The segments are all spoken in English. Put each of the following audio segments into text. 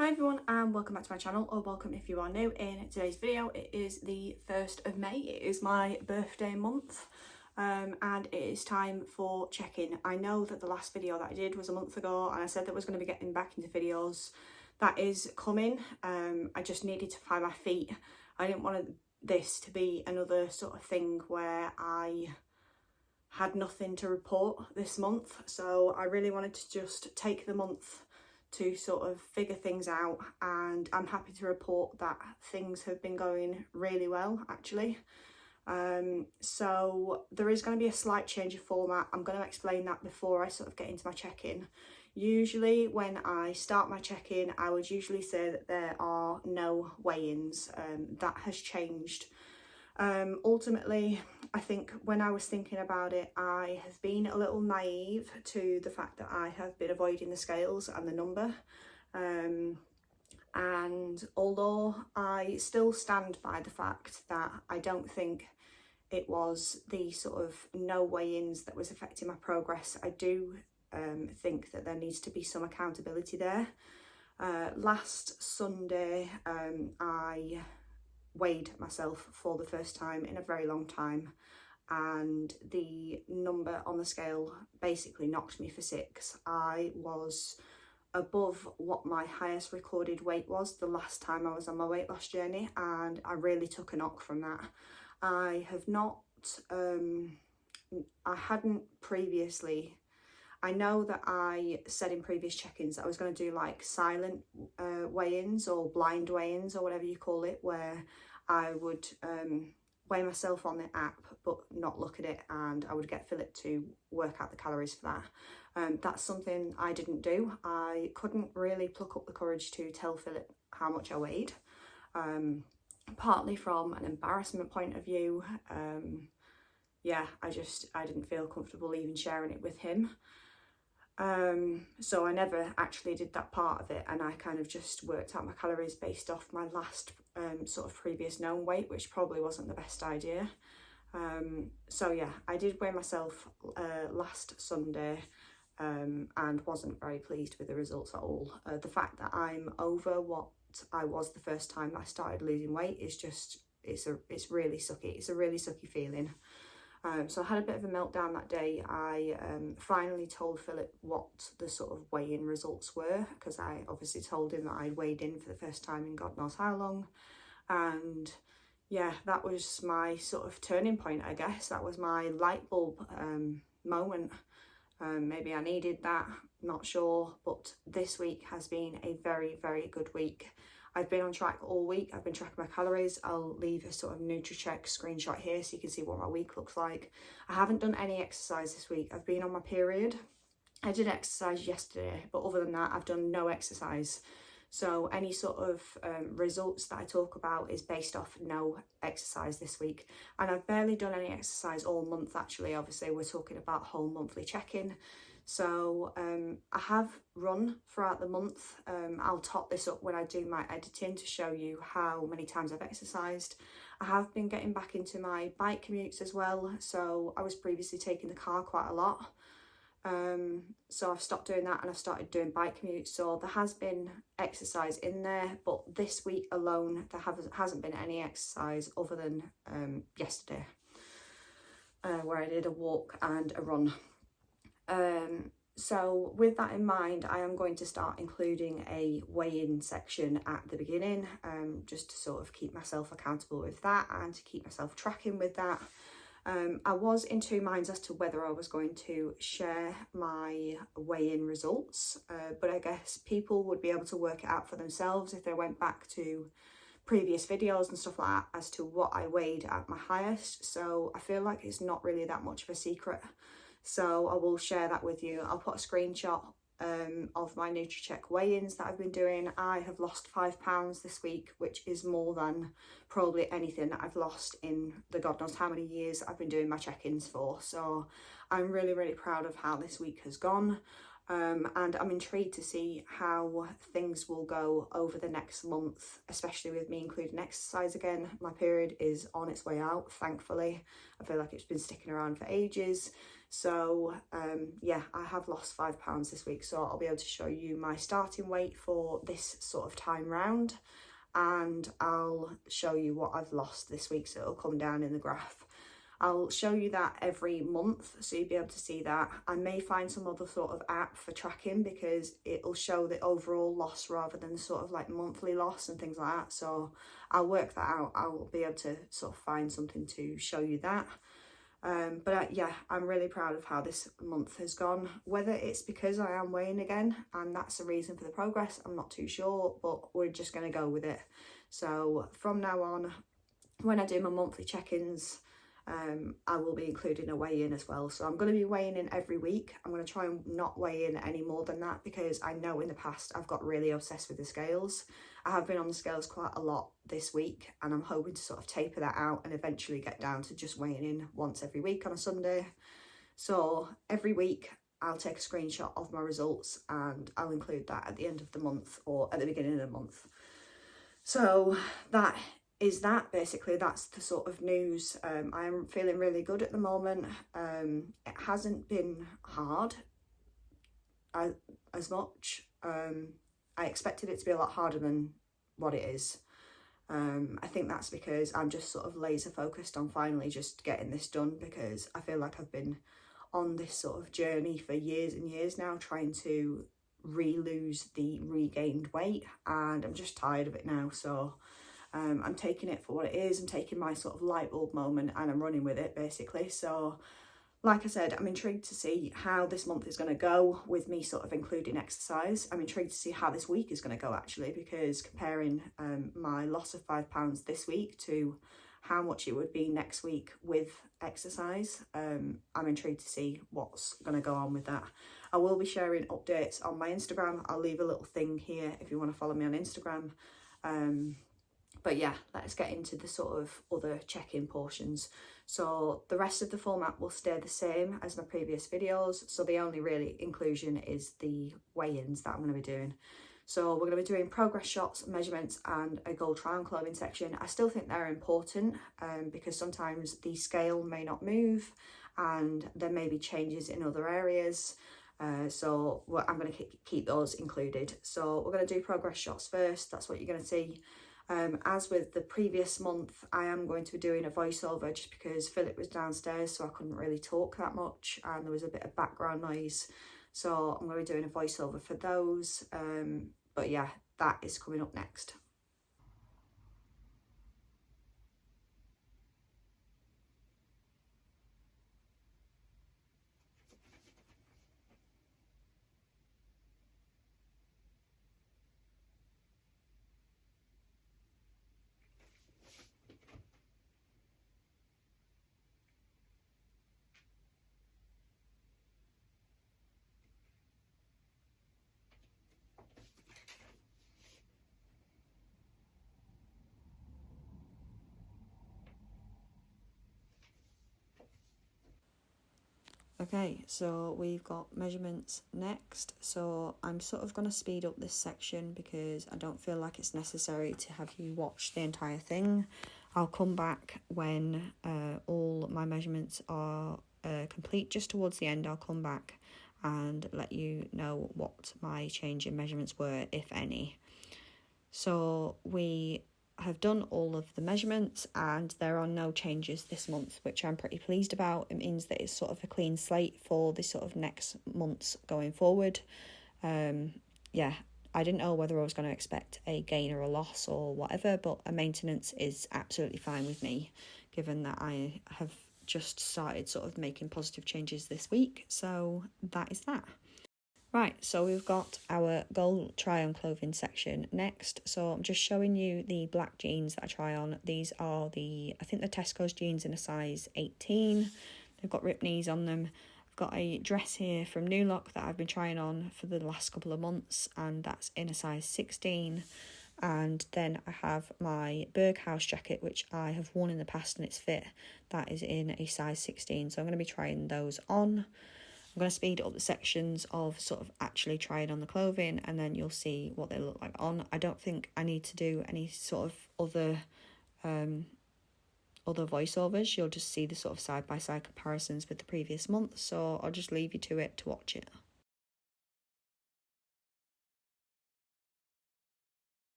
Hi everyone and welcome back to my channel, or welcome if you are new. In today's video, it is the 1st of May, it is my birthday month and it is time for check-in. I know that the last video that I did was a month ago and I said that I was going to be getting back into videos. That is coming. I just needed to find my feet. I didn't want this to be another sort of thing where I had nothing to report this month, so I really wanted to just take the month to sort of figure things out, and I'm happy to report that things have been going really well actually. So there is going to be a slight change of format. I'm going to explain that before I sort of get into my check-in. Usually when I start my check-in, I would usually say that there are no weigh-ins. That has changed. Ultimately, I think when I was thinking about it, I have been a little naive to the fact that I have been avoiding the scales and the number. And although I still stand by the fact that I don't think it was the sort of no weigh-ins that was affecting my progress, I do think that there needs to be some accountability there. Last Sunday, I weighed myself for the first time in a very long time, and the number on the scale basically knocked me for six. I was above what my highest recorded weight was the last time I was on my weight loss journey, and I really took a knock from that. I have not I hadn't previously. I know that I said in previous check-ins that I was going to do like silent weigh-ins or blind weigh-ins or whatever you call it, where I would weigh myself on the app but not look at it, and I would get Philip to work out the calories for that. That's something I didn't do. I couldn't really pluck up the courage to tell Philip how much I weighed, partly from an embarrassment point of view. Yeah, I didn't feel comfortable even sharing it with him. So I never actually did that part of it, and I kind of just worked out my calories based off my last sort of previous known weight, which probably wasn't the best idea. So yeah, I did weigh myself last Sunday and wasn't very pleased with the results at all. The fact that I'm over what I was the first time I started losing weight is just, it's really sucky. It's a really sucky feeling. So I had a bit of a meltdown that day. I finally told Philip what the sort of weigh-in results were, because I obviously told him that I'd weighed in for the first time in God knows how long. And yeah, that was my sort of turning point, I guess. That was my light bulb moment. Maybe I needed that, not sure. But this week has been a very, very good week. I've been on track all week. I've been tracking my calories. I'll leave a sort of NutriCheck screenshot here so you can see what my week looks like. I haven't done any exercise this week. I've been on my period. I did exercise yesterday, but other than that, I've done no exercise. So any sort of results that I talk about is based off no exercise this week. And I've barely done any exercise all month, actually. Obviously, we're talking about whole monthly check-in. So I have run throughout the month. I'll top this up when I do my editing to show you how many times I've exercised. I have been getting back into my bike commutes as well. So I was previously taking the car quite a lot. So I've stopped doing that and I've started doing bike commutes. So there has been exercise in there, but this week alone there hasn't been any exercise other than yesterday, where I did a walk and a run. So with that in mind, I am going to start including a weigh-in section at the beginning, just to sort of keep myself accountable with that and to keep myself tracking with that. I was in two minds as to whether I was going to share my weigh-in results, but I guess people would be able to work it out for themselves if they went back to previous videos and stuff like that as to what I weighed at my highest. So I feel like it's not really that much of a secret. So I will share that with you. I'll put a screenshot of my NutriCheck weigh-ins that I've been doing. I have lost 5 pounds this week, which is more than probably anything that I've lost in the God knows how many years I've been doing my check-ins for. So I'm really, really proud of how this week has gone. And I'm intrigued to see how things will go over the next month, especially with me including exercise again. My period is on its way out, thankfully. I feel like it's been sticking around for ages. So yeah, I have lost £5 this week, so I'll be able to show you my starting weight for this sort of time round, and I'll show you what I've lost this week, so it'll come down in the graph. I'll show you that every month, so you'll be able to see that. I may find some other sort of app for tracking, because it'll show the overall loss rather than sort of like monthly loss and things like that. So I'll work that out. I'll be able to sort of find something to show you that. But yeah, I'm really proud of how this month has gone. Whether it's because I am weighing again and that's the reason for the progress, I'm not too sure, but we're just going to go with it. So from now on, when I do my monthly check-ins, I will be including a weigh-in as well. So I'm going to be weighing in every week. I'm going to try and not weigh in any more than that, because I know in the past I've got really obsessed with the scales. I have been on the scales quite a lot this week, and I'm hoping to sort of taper that out and eventually get down to just weighing in once every week on a Sunday. So every week I'll take a screenshot of my results and I'll include that at the end of the month or at the beginning of the month. So that is that. Basically, that's the sort of news. I'm feeling really good at the moment. It hasn't been hard as much. I expected it to be a lot harder than what it is. I think that's because I'm just sort of laser focused on finally just getting this done, because I feel like I've been on this sort of journey for years and years now, trying to lose the regained weight, and I'm just tired of it now. So I'm taking it for what it is. I'm taking my sort of light bulb moment and I'm running with it, basically. So like I said, I'm intrigued to see how this month is going to go with me sort of including exercise. I'm intrigued to see how this week is going to go, actually, because comparing my loss of £5 this week to how much it would be next week with exercise, I'm intrigued to see what's going to go on with that. I will be sharing updates on my Instagram. I'll leave a little thing here if you want to follow me on Instagram. But yeah, let's get into the sort of other check-in portions. So the rest of the format will stay the same as my previous videos. So the only really inclusion is the weigh-ins that I'm going to be doing. So we're going to be doing progress shots, measurements, and a goal try-on clothing section. I still think they're important because sometimes the scale may not move and there may be changes in other areas. So I'm going to keep those included. So we're going to do progress shots first. That's what you're going to see. As with the previous month, I am going to be doing a voiceover just because Philip was downstairs, so I couldn't really talk that much and there was a bit of background noise. So I'm going to be doing a voiceover for those. But yeah, that is coming up next. Okay, so we've got measurements next. So I'm sort of going to speed up this section because I don't feel like it's necessary to have you watch the entire thing. I'll come back when all my measurements are complete. Just towards the end, I'll come back and let you know what my change in measurements were, if any. So we have done all of the measurements and there are no changes this month, which I'm pretty pleased about. It means that it's sort of a clean slate for the sort of next months going forward. Yeah, I didn't know whether I was going to expect a gain or a loss or whatever, but a maintenance is absolutely fine with me, given that I have just started sort of making positive changes this week. So that is that. Right, so we've got our goal try on clothing section next. So I'm just showing you the black jeans that I try on. These are I think the Tesco's jeans in a size 18. They've got rip knees on them. I've got a dress here from New Look that I've been trying on for the last couple of months, and that's in a size 16. And then I have my Berghaus jacket, which I have worn in the past and it's fit. That is in a size 16. So I'm going to be trying those on. I'm going to speed up the sections of sort of actually trying on the clothing, and then you'll see what they look like on. I don't think I need to do any sort of other voiceovers. You'll just see the sort of side-by-side comparisons with the previous month, so I'll just leave you to it to watch it.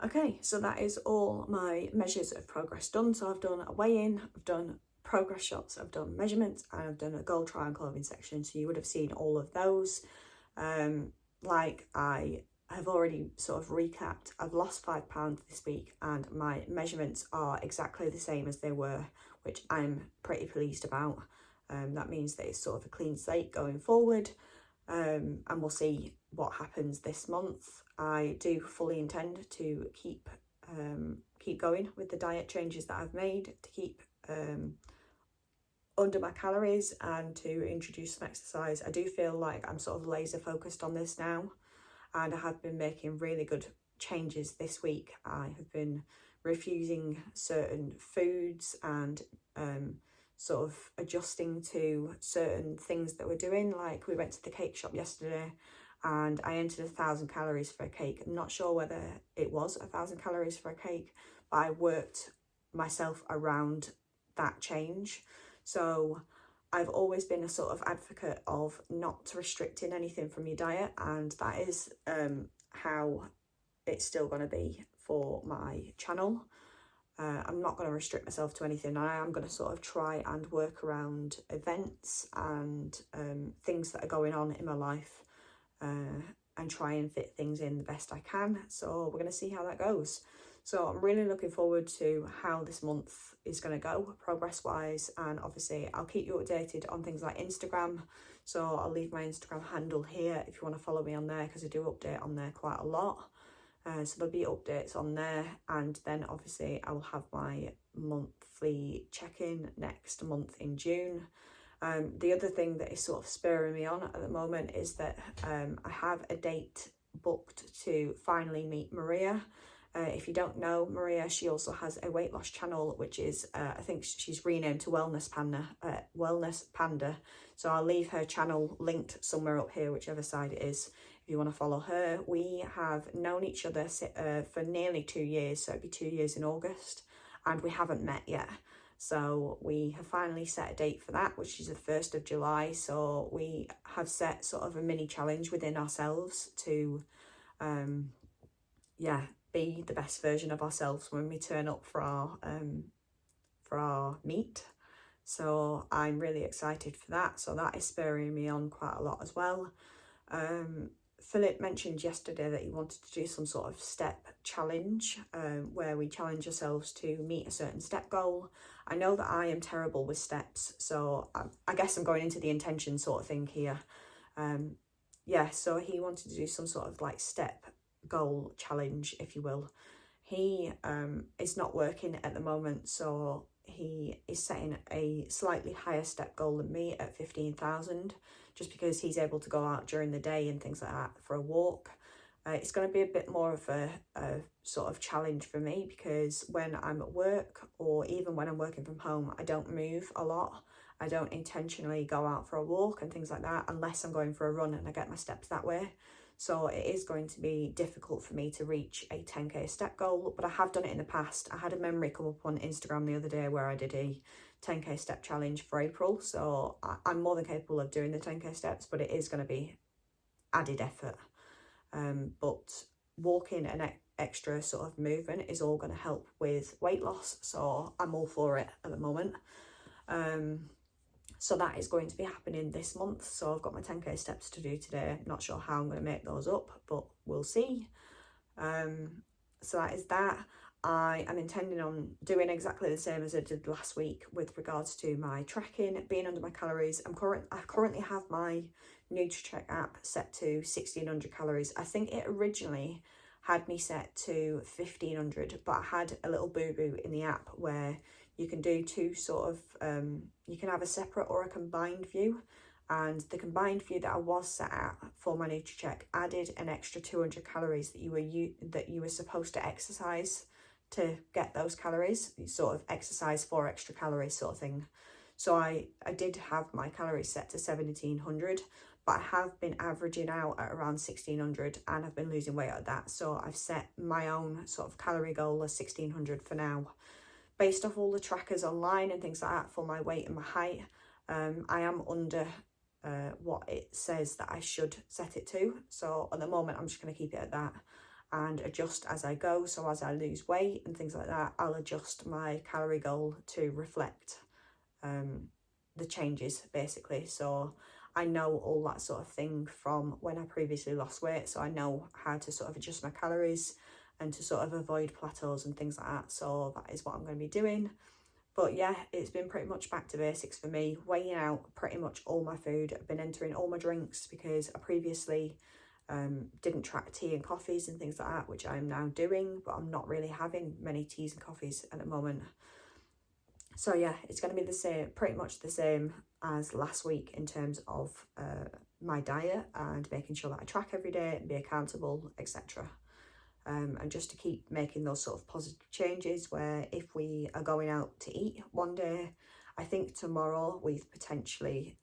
Okay, so that is all my measures of progress done. So I've done a weigh-in, I've done progress shots, I've done measurements, and I've done a goal try on clothing section. So you would have seen all of those. Like I have already sort of recapped, I've lost £5 this week and my measurements are exactly the same as they were, which I'm pretty pleased about. That means that it's sort of a clean slate going forward. And we'll see what happens this month. I do fully intend to keep going with the diet changes that I've made, to keep under my calories and to introduce some exercise. I do feel like I'm sort of laser focused on this now, and I have been making really good changes this week. I have been refusing certain foods and sort of adjusting to certain things that we're doing. Like we went to the cake shop yesterday and I entered 1,000 calories for a cake. I'm not sure whether it was 1,000 calories for a cake, but I worked myself around that change. So I've always been a sort of advocate of not restricting anything from your diet, and that is how it's still going to be for my channel. I'm not going to restrict myself to anything. I am going to sort of try and work around events and things that are going on in my life and try and fit things in the best I can. So we're going to see how that goes. So I'm really looking forward to how this month is going to go progress wise, and obviously I'll keep you updated on things like Instagram. So I'll leave my Instagram handle here if you want to follow me on there, because I do update on there quite a lot. So there'll be updates on there, and then obviously I will have my monthly check-in next month in June. The other thing that is sort of spurring me on at the moment is that I have a date booked to finally meet Maria. If you don't know Maria, she also has a weight loss channel, which is I think she's renamed to Wellness Panda. So I'll leave her channel linked somewhere up here, whichever side it is, if you want to follow her. We have known each other for nearly 2 years, so it'll be 2 years in August, and we haven't met yet. So we have finally set a date for that, which is the 1st of July. So we have set sort of a mini challenge within ourselves to be the best version of ourselves when we turn up for our meet. So I'm really excited for that. So that is spurring me on quite a lot as well. Philip mentioned yesterday that he wanted to do some sort of step challenge where we challenge ourselves to meet a certain step goal. I know that I am terrible with steps, so I guess I'm going into the intention sort of thing here. So he wanted to do some sort of like step goal challenge, if you will. He is not working at the moment, so he is setting a slightly higher step goal than me at 15,000, just because he's able to go out during the day and things like that for a walk. It's going to be a bit more of a sort of challenge for me, because when I'm at work or even when I'm working from home, I don't move a lot. I don't intentionally go out for a walk and things like that unless I'm going for a run and I get my steps that way. So it is going to be difficult for me to reach a 10k step goal, but I have done it in the past. I had a memory come up on Instagram the other day where I did a 10k step challenge for April. So I'm more than capable of doing the 10k steps, but it is going to be added effort. But walking an extra sort of movement is all going to help with weight loss, so I'm all for it at the moment. So that is going to be happening this month. So I've got my 10k steps to do today. Not sure how I'm going to make those up, but we'll see. So that is that. I am intending on doing exactly the same as I did last week with regards to my tracking, being under my calories. I currently have my NutriCheck app set to 1600 calories. I think it originally had me set to 1500, but I had a little boo-boo in the app where you can do two sort of, you can have a separate or a combined view. And the combined view that I was set at for my NutriCheck added an extra 200 calories that you were supposed to exercise to get those calories, sort of exercise for extra calories sort of thing. So I did have my calories set to 1700, but I have been averaging out at around 1600 and I've been losing weight at that. So I've set my own sort of calorie goal as 1600 for now. Based off all the trackers online and things like that for my weight and my height, I am under what it says that I should set it to. So at the moment, I'm just going to keep it at that and adjust as I go. So as I lose weight and things like that, I'll adjust my calorie goal to reflect the changes basically. So I know all that sort of thing from when I previously lost weight. So I know how to sort of adjust my calories and to sort of avoid plateaus and things like that. So that is what I'm going to be doing. But yeah, it's been pretty much back to basics for me, weighing out pretty much all my food. I've been entering all my drinks because I previously didn't track tea and coffees and things like that, which I am now doing, but I'm not really having many teas and coffees at the moment. So yeah, it's going to be the same, pretty much the same as last week in terms of my diet and making sure that I track every day and be accountable, etc. And just to keep making those sort of positive changes where if we are going out to eat one day, I think tomorrow we've potentially,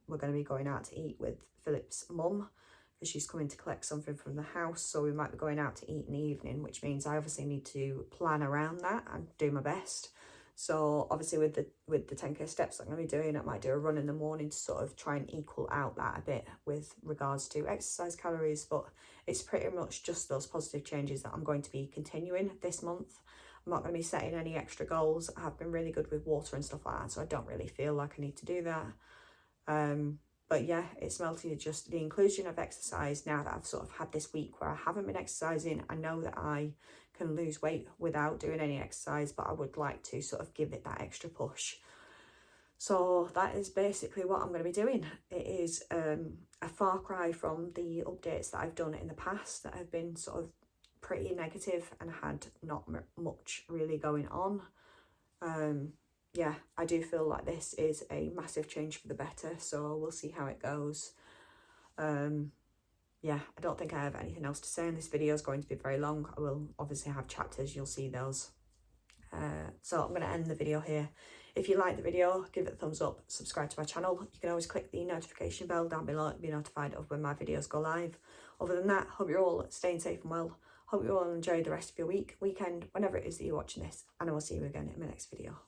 we're going to be going out to eat with Philip's mum because she's coming to collect something from the house. So we might be going out to eat in the evening, which means I obviously need to plan around that and do my best. So obviously with the 10k steps I'm going to be doing, I might do a run in the morning to sort of try and equal out that a bit with regards to exercise calories, but it's pretty much just those positive changes that I'm going to be continuing this month. I'm not going to be setting any extra goals. I have been really good with water and stuff like that, so I don't really feel like I need to do that. But yeah, it's mostly just the inclusion of exercise now that I've sort of had this week where I haven't been exercising. I know that I can lose weight without doing any exercise, but I would like to sort of give it that extra push. So that is basically what I'm going to be doing. It is a far cry from the updates that I've done in the past that have been sort of pretty negative and had not much really going on. Yeah, I do feel like this is a massive change for the better, so we'll see how it goes. Yeah, I don't think I have anything else to say, and this video is going to be very long. I will obviously have chapters, you'll see those. So I'm going to end the video here. If you like the video, give it a thumbs up, subscribe to my channel. You can always click the notification bell down below to be notified of when my videos go live. Other than that, hope you're all staying safe and well. Hope you all enjoy the rest of your weekend, whenever it is that you're watching this, and I will see you again in my next video.